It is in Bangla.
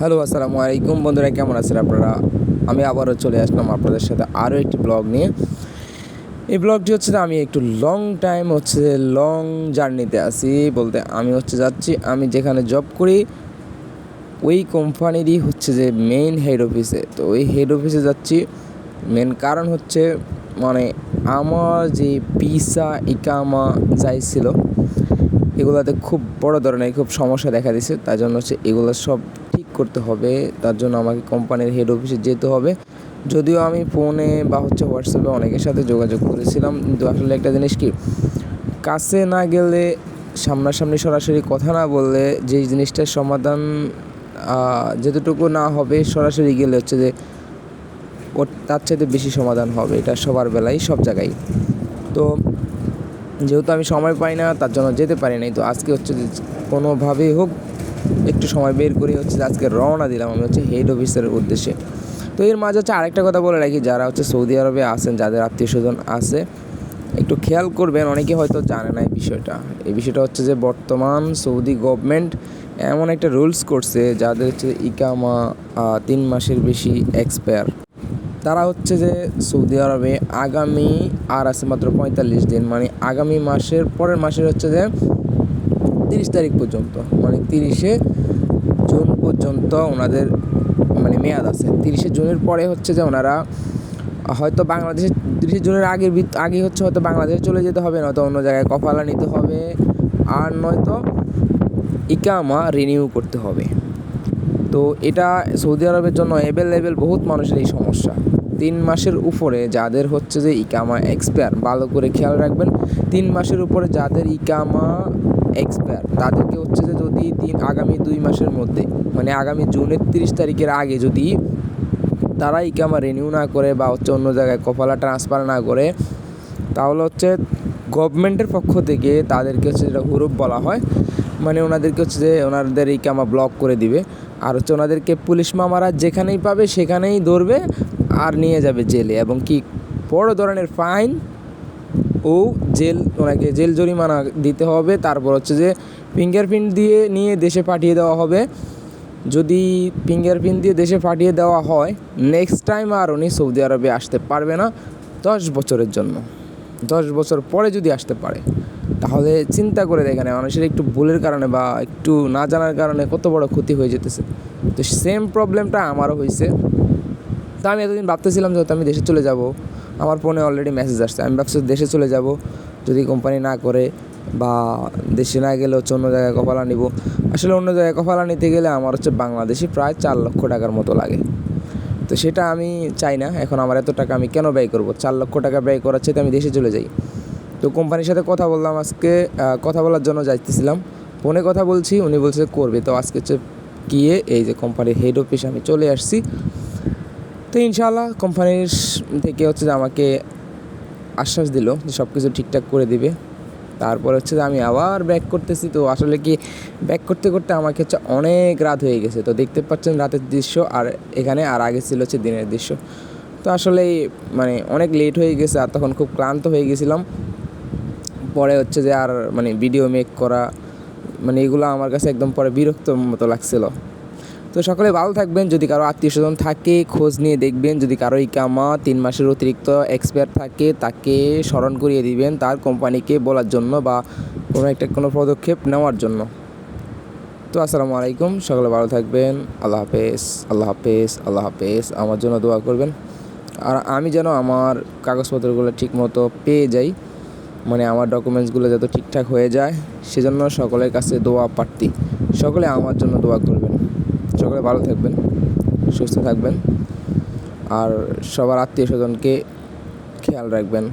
হ্যালো, আসসালামু আলাইকুম বন্ধুরা, কেমন আছেন আপনারা? আমি আবারও চলে আসলাম আপনাদের সাথে আরও একটি ব্লগ নিয়ে। এই ব্লগটি হচ্ছে আমি একটু লং জার্নিতে আছি বলতে আমি যাচ্ছি আমি যেখানে জব করি ওই কোম্পানিরই যে মেইন হেড অফিসে। তো ওই হেড অফিসে যাচ্ছি। মেন কারণ হচ্ছে মানে আমার যে ভিসা ইকামা যাইছিল এগুলোতে খুব বড় ধরনের খুব সমস্যা দেখা দিছে। তার জন্য এগুলো সব ঠিক করতে হবে। তার জন্য আমাকে কোম্পানির হেড অফিসে যেতে হবে। যদিও আমি ফোনে বা হোয়াটসঅ্যাপে অনেকের সাথে যোগাযোগ করেছিলাম, কিন্তু আসলে একটা জিনিস কি, কাছে না গেলে, সামনাসামনি সরাসরি কথা না বললে যেই জিনিসটার সমাধান যেতটুকু না হবে, সরাসরি গেলে যে ওর তার চাইতে বেশি সমাধান হবে। এটা সবার বেলায় সব জায়গায়। তো যেহেতু আমি সময় পাই না, তার জন্য যেতে পারি নাই। তো আজকে যে কোনোভাবেই হোক একটু সময় বের করে আজকে রওনা দিলাম আমি হেড অফিসের উদ্দেশ্যে। তো এর মাঝে আরেকটা কথা বলে রাখি, যারা সৌদি আরবে আছেন, যাদের আত্মীয় স্বজন আছে, একটু খেয়াল করবেন। অনেকে হয়তো জানে না এই বিষয়টা যে বর্তমান সৌদি গভর্নমেন্ট এমন একটা রুলস করছে, যাদের ইকামা 3 মাসের বেশি এক্সপায়ার, তারা যে সৌদি আরবে আগামী আর আছে মাত্র 45 দিন, মানে আগামী মাসের পরের মাসের যে 30 তারিখ পর্যন্ত, মানে 30শে জুন পর্যন্ত ওনাদের মেয়াদ আছে। 30শে জুনের পরে যে ওনারা হয়তো বাংলাদেশে 30শে জুনের আগে হয়তো বাংলাদেশে চলে যেতে হবে, নয়তো অন্য জায়গায় কফালা নিতে হবে, আর নয়তো ইকামা রিনিউ করতে হবে। তো এটা সৌদি আরবের জন্য অ্যাভেলেবেল বহুত মানুষের এই সমস্যা। 3 মাসের উপরে যাদের যে ইকামা এক্সপায়ার, ভালো করে খেয়াল রাখবেন। 3 মাসের উপরে যাদের ইকামা এক্সপায়ার, তাদেরকে যে যদি আগামী 2 মাসের মধ্যে, মানে আগামী জুনের 30 তারিখের আগে যদি তারা ইকামা রিনিউ না করে বা অন্য জায়গায় কফালা ট্রান্সফার না করে, তাহলে গভর্নমেন্টের পক্ষ থেকে তাদেরকে যেটা হুরুপ বলা হয়, মানে ওনাদেরকে যে ওনাদের ইকামা ব্লক করে দিবে। আর ওনাদেরকে পুলিশ মামারা যেখানেই পাবে সেখানেই ধরবে আর নিয়ে যাবে জেলে, এবং কি বড় ধরনের ফাইন ও ওনাকে জেল জরিমানা দিতে হবে। তারপর যে ফিঙ্গারপ্রিন্ট দিয়ে নিয়ে দেশে পাঠিয়ে দেওয়া হবে। যদি ফিঙ্গারপ্রিন্ট দিয়ে দেশে পাঠিয়ে দেওয়া হয়, নেক্সট টাইম আর উনি সৌদি আরবে আসতে পারবে না 10 বছরের জন্য। 10 বছর পরে যদি আসতে পারে, তাহলে চিন্তা করে দেখেন মানুষের একটু ভুলের কারণে বা একটু না জানার কারণে কত বড় ক্ষতি হয়ে যেতেছে। তো সেম প্রবলেমটা আমারও হয়েছে। তো আমি এতদিন ভাবতেছিলাম যেহেতু আমি দেশে চলে যাব, আমার ফোনে অলরেডি মেসেজ আসছে, আমি ভাবছি দেশে চলে যাব, যদি কোম্পানি না করে বা দেশে না গেলে অন্য জায়গায় কফালা নিব। আসলে অন্য জায়গায় কফালা নিতে গেলে আমার বাংলাদেশি প্রায় 4 লক্ষ টাকার মতো লাগে। তো সেটা আমি চাই না। এখন আমার এত টাকা আমি কেন ব্যয় করব? 4 লক্ষ টাকা ব্যয় করার চাইতে আমি দেশে চলে যাই। তো কোম্পানির সাথে কথা বললাম, আজকে কথা বলার জন্য যাইতেছিলাম, ফোনে কথা বলছি, উনি বলছে করবে। তো আজকে গিয়ে এই যে কোম্পানির হেড অফিসে আমি চলে আসছি। তো ইনশাআল্লাহ কোম্পানির থেকে যে আমাকে আশ্বাস দিল যে সব কিছু ঠিকঠাক করে দিবে। তারপর যে আমি আবার ব্যাক করতেছি। তো আসলে কি ব্যাক করতে করতে আমাকে অনেক রাত হয়ে গেছে। তো দেখতে পাচ্ছেন রাতের দৃশ্য, আর এখানে আর আগে ছিল দিনের দৃশ্য। তো আসলে অনেক লেট হয়ে গেছে, আর তখন খুব ক্লান্ত হয়ে গেছিলাম। পরে যে আর ভিডিও মেক করা এগুলো আমার কাছে একদম পরে বিরক্তর মতো লাগছিল। তো সকলে ভালো থাকবেন। যদি কারো আত্মীয় স্বজন থাকে, খোঁজ নিয়ে দেখবেন। যদি কারো ইকামা 3 মাসের অতিরিক্ত এক্সপায়ার থাকে, তাকে স্মরণ করিয়ে দিবেন তার কোম্পানিকে বলার জন্য বা কোনো পদক্ষেপ নেওয়ার জন্য। তো আসসালামু আলাইকুম, সকলে ভালো থাকবেন। আল্লাহ হাফেজ, আল্লাহ হাফেজ, আল্লাহ হাফেজ। আমার জন্য দোয়া করবেন, আর আমি যেন আমার কাগজপত্রগুলো ঠিক মতো পেয়ে যাই, আমার ডকুমেন্টসগুলো যত ঠিকঠাক হয়ে যায়, সেজন্য সকলের কাছে দোয়া প্রার্থী। সকলে আমার জন্য দোয়া করবেন। সকলে ভালো থাকবেন, সুস্থ থাকবেন, আর সবার আত্মীয় স্বজনকে খেয়াল রাখবেন।